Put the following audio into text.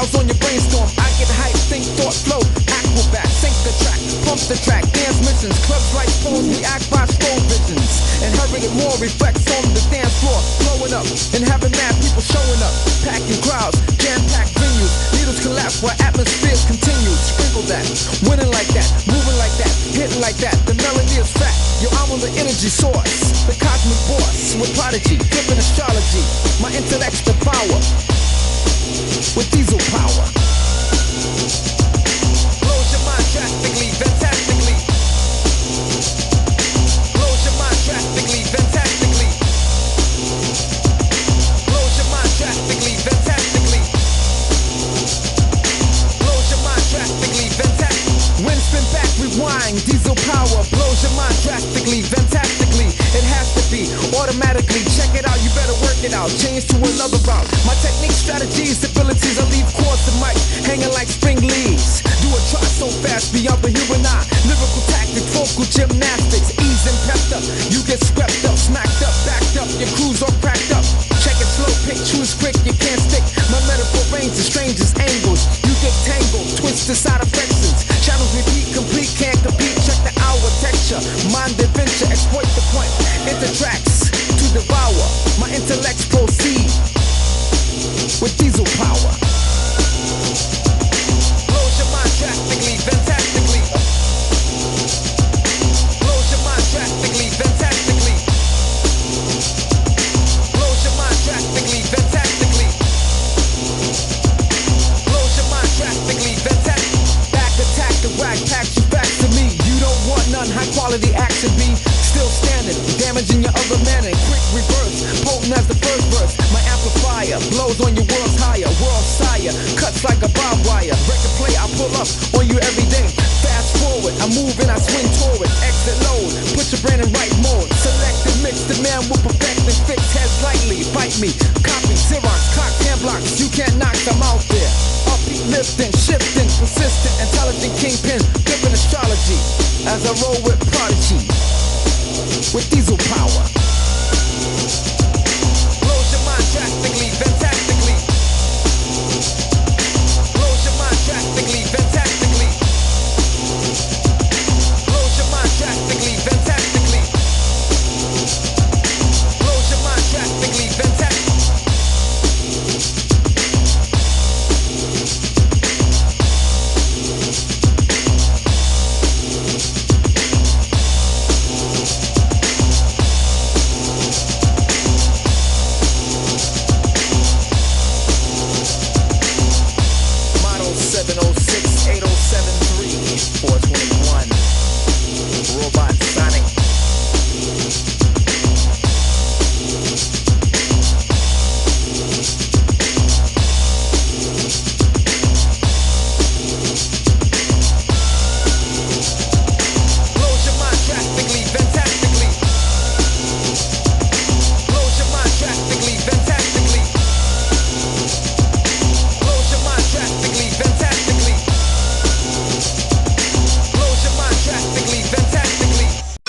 styles on your brainstorm. I get hype, think, thought, flow, acrobat, sync the track, pump the track, dance missions, clubs like phones, react by slow visions. Inherited more reflects on the dance floor, blowing up and having mad people showing up, packing crowds, jam-packed venues, needles collapse while atmospheres continue. Sprinkle that, winning like that, moving like that, hitting like that. The melody is fat. Yo, I'm on the energy source, the cosmic boss with Prodigy, flipping astrology. My intellect's the power with diesel power. Blows your mind drastically, fantastically. Blows your mind drastically, fantastically. Blows your mind drastically, fantastically. Blows your mind drastically, fantastically. Wind spin back, rewind, diesel power. Blows your mind drastically, fantastically. It has to be automatically. Check it out, you better work it out. Change to another route. My technique, strategies, abilities, I leave chords to mic hanging like spring leaves. Do a try so fast, beyond the human eye. Lyrical tactics, vocal gymnastics, ease and pepped up. You get swept up, smacked up, backed up. Your crew's all cracked up. Check it slow, pick, choose quick, you can't stick. My metaphor ranges, strangest angles. You get tangled, twisted side affections. Channels repeat, complete, can't compete. Check the hour texture, mind adventure, exploit the point. Enter tracks to devour. My intellects proceed with diesel power. Blows your mind drastically, fantastically. Blows your mind drastically, fantastically. Blows your mind drastically, fantastically. Blows your mind drastically, fantastically. Back attack the whack, pack you back to me. You don't want none, high quality action be still standing, damaging your other man in quick reverse, potent as the first verse. My amplifier blows on your world's higher, world sire, cuts like a barbed wire. Record play, I pull up on you every day. Fast forward, I move and I swing toward. Exit load, put your brain in right mode. Select and mix, the man will perfect and fix heads lightly. Fight me, copy, Xerox, clock, hand blocks. You can't knock them out there. Upbeat, lifting, shifting, persistent, intelligent kingpin, flipping astrology. As I roll with Prodigy.